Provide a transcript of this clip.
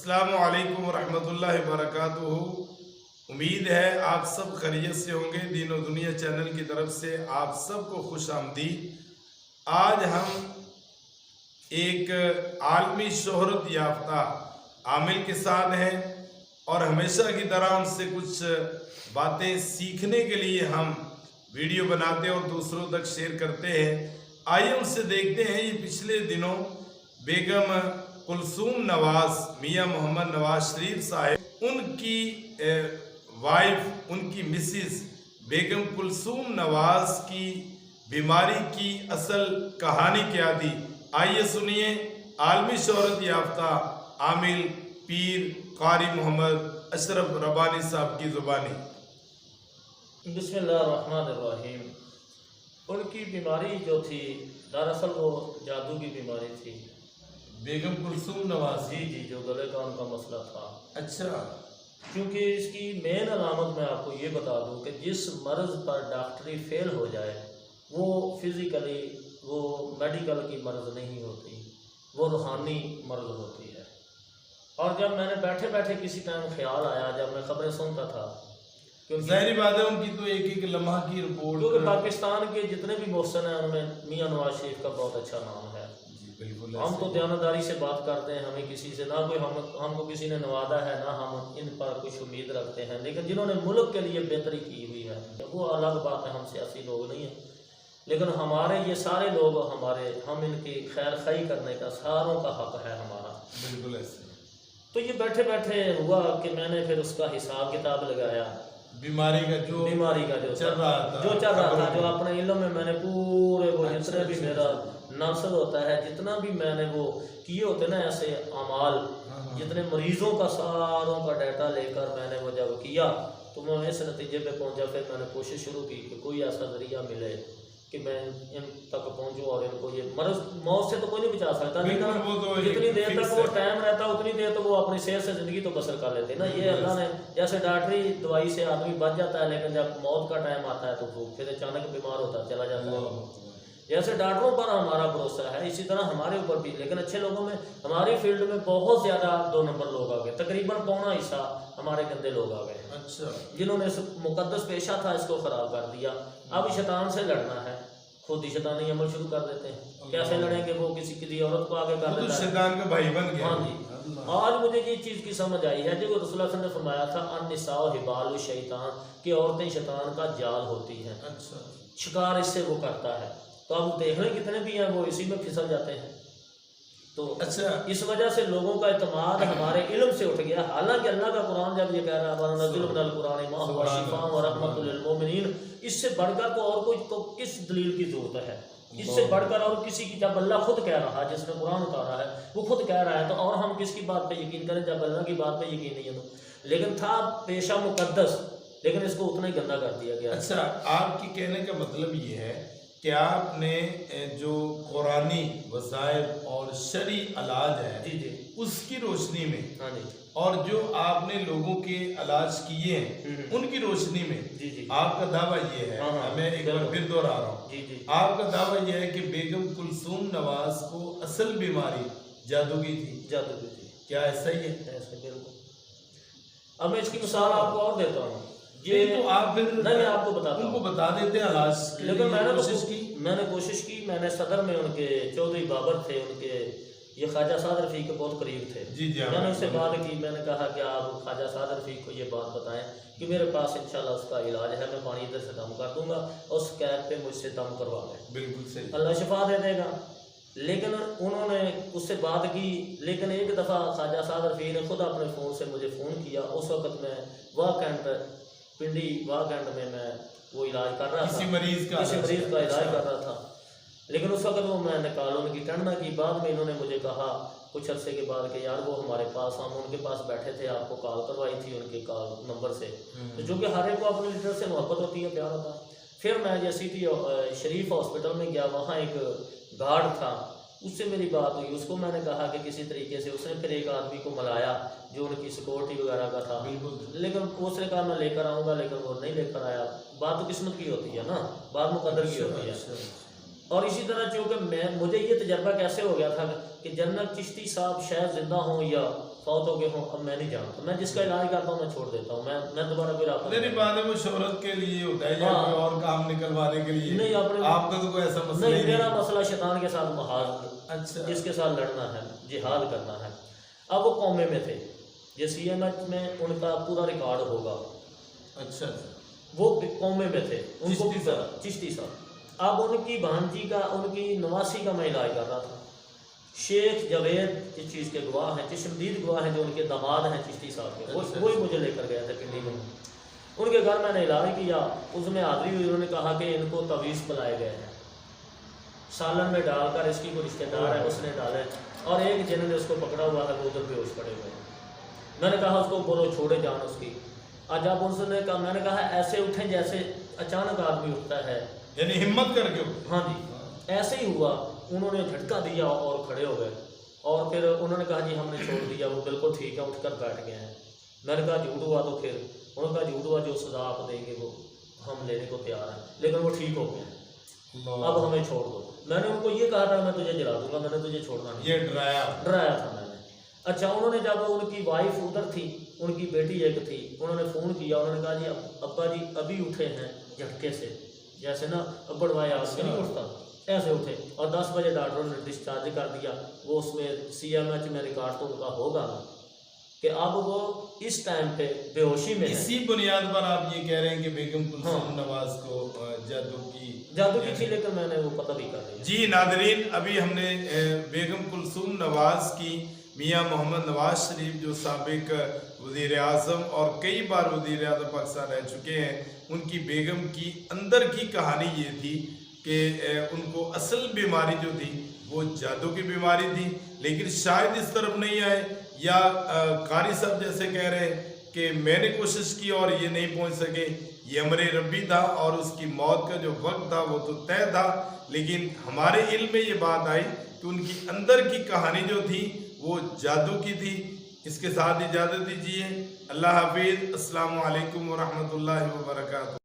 السلام علیکم ورحمۃ اللہ وبرکاتہ۔ امید ہے آپ سب خیریت سے ہوں گے۔ دین و دنیا چینل کی طرف سے آپ سب کو خوش آمدید۔ آج ہم ایک عالمی شہرت یافتہ عامل کے ساتھ ہیں اور ہمیشہ کی طرح ان سے کچھ باتیں سیکھنے کے لیے ہم ویڈیو بناتے ہیں اور دوسروں تک شیئر کرتے ہیں۔ آئیے ان سے دیکھتے ہیں یہ پچھلے دنوں بیگم کلثوم نواز میاں محمد نواز شریف صاحب ان کی وائف ان کی مسز بیگم کلثوم نواز کی بیماری کی اصل کہانی کیا تھی۔ آئیے سنیے عالمی شہرت یافتہ عامل پیر قاری محمد اشرف ربانی صاحب کی زبانی۔ بسم اللہ الرحمن الرحیم۔ ان کی بیماری جو تھی دراصل وہ جادو کی بیماری تھی۔ بیگم کلثوم نواز جی جو گلے کا ان کا مسئلہ تھا۔ اچھا، کیونکہ اس کی مین علامت میں آپ کو یہ بتا دوں کہ جس مرض پر ڈاکٹری فیل ہو جائے وہ فزیکلی وہ میڈیکل کی مرض نہیں ہوتی، وہ روحانی مرض ہوتی ہے۔ اور جب میں نے بیٹھے بیٹھے کسی ٹائم خیال آیا، جب میں خبریں سنتا تھا، ظاہری بات ہے ان کی تو ایک ایک لمحہ کی رپورٹ، کیونکہ پاکستان کے جتنے بھی محسن ہیں ان میں میاں نواز شریف کا بہت اچھا نام ہے۔ ہم تو دیانتداری سے بات کرتے ہیں، ہمیں کسی سے نہ کوئی ہم کو کسی نے نوازا ہے، نہ ہم ان پر کچھ امید رکھتے ہیں، لیکن جنہوں نے ملک کے لیے بہتری کی ہوئی ہے وہ الگ بات ہے، ہم سیاسی لوگ نہیں ہیں، لیکن ہمارے یہ سارے لوگ ہم ان کی خیر خواہی کرنے کا ساروں کا حق ہے ہمارا۔ بالکل ایسے تو یہ بیٹھے بیٹھے ہوا کہ میں نے پھر اس کا حساب کتاب لگایا، بیماری کا جو چل رہا تھا، جو اپنے علم میں نے پورے وہ جتنے بھی میرا ناصر ہوتا ہے، جتنا بھی میں نے وہ کیے ہوتے نا ایسے اعمال، جتنے مریضوں کا ساروں کا ڈیٹا لے کر میں نے وہ جب کیا تو میں اس نتیجے پہ پہنچا۔ پھر میں نے کوشش شروع کی کہ کوئی ایسا ذریعہ ملے کہ میں ان تک پہنچوں اور ان کو یہ مرض موت سے تو کوئی نہیں بچا سکتا، لیکن جتنی دیر تک وہ ٹائم رہتا اتنی دیر تو وہ اپنی صحت سے زندگی تو بسر کر لیتے نا۔ یہ اللہ نے جیسے ڈاکٹری دوائی سے آدمی بچ جاتا ہے، لیکن جب موت کا ٹائم آتا ہے تو وہ پھر اچانک بیمار ہوتا چلا جاتا ہے۔ جیسے ڈاکٹروں پر ہمارا بھروسہ ہے اسی طرح ہمارے اوپر بھی، لیکن اچھے لوگوں میں ہماری فیلڈ میں بہت زیادہ 2 نمبر لوگ آ گئے، تقریباً پونا حصہ ہمارے گندے لوگ آ گئے، جنہوں نے اس مقدس پیشہ تھا اس کو خراب کر دیا۔ اب شیطان سے لڑنا ہے، خود ہی شیطانی عمل شروع کر دیتے ہیں۔ کیسے لڑیں گے؟ وہ کسی عورت کو آگے کر دیتا ہے، شیطان کا بھائی بن گیا۔ ہاں جی، آج مجھے یہ چیز کی سمجھ آئی ہے جو رسول اللہ صلی اللہ علیہ وسلم نے فرمایا تھا النساء حبال الشیطان، کہ عورتیں شیطان کا جال ہوتی ہیں، شکار اس سے وہ کرتا ہے۔ تو اب دیکھ رہے کتنے بھی ہیں وہ اسی میں پھسل جاتے ہیں۔ تو اس وجہ سے لوگوں کا اعتماد ہمارے علم سے اٹھ گیا، حالانکہ اللہ کا قرآن جب یہ کہہ رہا ہے وَنُنَزِّلُ مِنَ الْقُرْآنِ مَا هُوَ شِفَاءٌ وَرَحْمَةٌ لِلْمُؤْمِنِينَ، اس سے بڑھ کر تو اور کوئی تو کس دلیل کی ضرورت ہے؟ اس سے بڑھ کر اور کسی کی، جب اللہ خود کہہ رہا ہے، جس نے قرآن اتارا ہے وہ خود کہہ رہا ہے، تو اور ہم کس کی بات پہ یقین کریں جب اللہ کی بات پہ یقین نہیں ہے تو؟ لیکن تھا پیشہ مقدس، لیکن اس کو اتنا ہی گندا کر دیا گیا۔ اچھا، آپ کی کہنے کا مطلب یہ ہے کہ آپ نے جو قرآنی وظائف اور شرعی علاج ہے اس کی روشنی میں اور جو آپ نے لوگوں کے علاج کیے ہیں ان کی روشنی میں آپ کا دعویٰ یہ ہے، میں ایک بار پھر دوہرا رہا ہوں، آپ کا دعویٰ یہ ہے کہ بیگم کلثوم نواز کو اصل بیماری جادو کی تھی۔ کیا ایسا ہی ہے؟ ایسا بالکل۔ اب میں اس کی مثال آپ کو اور دیتا ہوں، یہ تو آپ پھر میں آپ کو بتاتا ہوں، ان کو بتا دیتے ہیں علاج، لیکن میں نے کوشش کی، میں نے صدر میں ان کے چودھری بابر تھے، ان کے یہ خواجہ سعد رفیق کے بہت قریب تھے، میں نے اس سے بات کی، میں نے کہا کہ آپ خواجہ سعد رفیق کو یہ بات بتائیں کہ میرے پاس انشاءاللہ اس کا علاج ہے، میں پانی ادھر سے دم کر دوں گا، اس کیب پہ مجھ سے دم کروا لیں، بالکل صحیح، اللہ شفا دے دے گا۔ لیکن انہوں نے اس سے بات کی، لیکن ایک دفعہ خواجہ سعد رفیق نے خود اپنے فون سے مجھے فون کیا، اس وقت میں واکنڈ پنڈی واکنڈ میں وہ علاج کر رہا تھا، کسی مریض کا علاج کر رہا تھا، لیکن اس وقت وہ میں نے کال ان کی ٹنڈ نہ کی۔ بعد میں انہوں نے مجھے کہا کچھ عرصے کے بعد کہ یار وہ ہمارے پاس، ہم ان کے پاس بیٹھے تھے، آپ کو کال کروائی تھی ان کے کال نمبر سے، تو جو کہ ہر ایک کو اپنے لیڈر سے محبت ہوتی ہے، پیار ہوتا ہے۔ پھر میں یہ سٹی شریف ہاسپٹل میں گیا، وہاں ایک گارڈ تھا، اس سے میری بات ہوئی، اس کو میں نے کہا کہ کسی طریقے سے اس نے پھر ایک آدمی کو ملایا جو ان کی سیکورٹی وغیرہ کا تھا، لیکن اس نے کہا میں لے کر آؤں گا، لیکن وہ نہیں لے کر آیا۔ بات تو قسمت کی ہوتی ہے نا، بات مقدر کی ہوتی ہے۔ اور اسی طرح چونکہ مجھے یہ تجربہ کیسے ہو گیا تھا کہ جنرل چشتی صاحب شاید زندہ ہوں یا فوت ہو گئے ہوں اب میں نہیں جانتا، میں جس کا علاج کرتا ہوں میں چھوڑ دیتا ہوں، میں دوبارہ پھر آپ نہیں بعد میں وہ شہرت کے لیے ہوتا ہے یا کوئی اور کام نکلوانے کے لیے؟ نہیں آپ کا تو کوئی ایسا مسئلہ نہیں، میرا مسئلہ شیطان کے ساتھ محاذ، اچھا جس کے ساتھ لڑنا ہے، جہاد کرنا ہے۔ اب وہ قومے میں تھے، یہ سی ایم ایچ میں ان کا پورا ریکارڈ ہوگا، اچھا وہ قومے میں تھے، ان کو بھی چشتی صاحب۔ اب ان کی بھانجی کا، ان کی نواسی کا میں علاج کر رہا تھا۔ شیخ جاوید اس چیز کے گواہ ہیں، چشمدید گواہ ہیں، جو ان کے داماد ہیں چشتی صاحب کے، وہی مجھے لے کر گئے تھے پنڈی میں۔ ان کے گھر میں نے علاج کیا، اس میں حاضری ہوئی، انہوں نے کہا کہ ان کو تعویذ پلائے گئے ہیں، سالن میں ڈال کر، اس کی کوئی رشتہ دار ہے اس نے ڈالے، اور ایک جن نے اس کو پکڑا ہوا ہے وہ ادھر بے ہوش پڑے ہوئے ہیں۔ میں نے کہا اس کو بولو چھوڑے جان اس کی۔ آج آپ ان سے نے کہا، میں نے کہا ایسے اٹھیں جیسے اچانک آدمی اٹھتا ہے، یعنی ہمت کر کے۔ ہاں جی ایسے ہی ہوا، انہوں نے جھٹکا دیا اور کھڑے ہو گئے، اور پھر انہوں نے کہا جی ہم نے چھوڑ دیا، وہ بالکل ٹھیک ہے، اٹھ کر بیٹھ گئے ہیں۔ میں نے کہا جھوٹ ہوا تو پھر انہوں نے کہا جھوٹ ہوا، جو سزا آپ دیں گے وہ ہم لینے کو تیار ہیں، لیکن وہ ٹھیک ہو گئے ہیں، اب ہمیں چھوڑ دو۔ میں نے ان کو یہ کہا تھا میں تجھے جلا دوں گا، میں نے تجھے چھوڑنا نہیں، یہ ڈرایا تھا میں نے۔ اچھا انہوں نے جب ان کی وائف ادھر تھی، ان کی بیٹی ایک تھی، انہوں نے فون کیا، انہوں نے کہا جی ابا جی ابھی اٹھے ہیں جھٹکے سے، جیسے نا ابڑ وائے آج کے نہیں اٹھتا ایسے اٹھے، اور 10 بجے ڈاکٹروں نے ڈسچارج کر دیا۔ وہ اس میں سی ایم ایچ میں ریکارڈ تو ان کا ہوگا نا کہ اب وہ اس ٹائم پہ بے ہوشی میں۔ اسی بنیاد پر آپ یہ کہہ رہے ہیں کہ بیگم کلثوم نواز کو جادو کی تھی، لیکن میں نے وہ پتہ بھی کر لیا۔ جی ناظرین، ابھی ہم نے بیگم کلثوم نواز کی، میاں محمد نواز شریف جو سابق وزیر اعظم اور کئی بار وزیر اعظم پاکستان رہ چکے ہیں، ان کی بیگم کی اندر کی کہانی یہ تھی کہ ان کو اصل بیماری جو تھی وہ جادو کی بیماری تھی، لیکن شاید اس طرف نہیں آئے، یا قاری صاحب جیسے کہہ رہے ہیں کہ میں نے کوشش کی اور یہ نہیں پہنچ سکے، یہ امر ربی تھا، اور اس کی موت کا جو وقت تھا وہ تو طے تھا، لیکن ہمارے علم میں یہ بات آئی کہ ان کی اندر کی کہانی جو تھی وہ جادو کی تھی۔ اس کے ساتھ اجازت دیجیے، اللہ حافظ، السلام علیکم ورحمۃ اللہ وبرکاتہ۔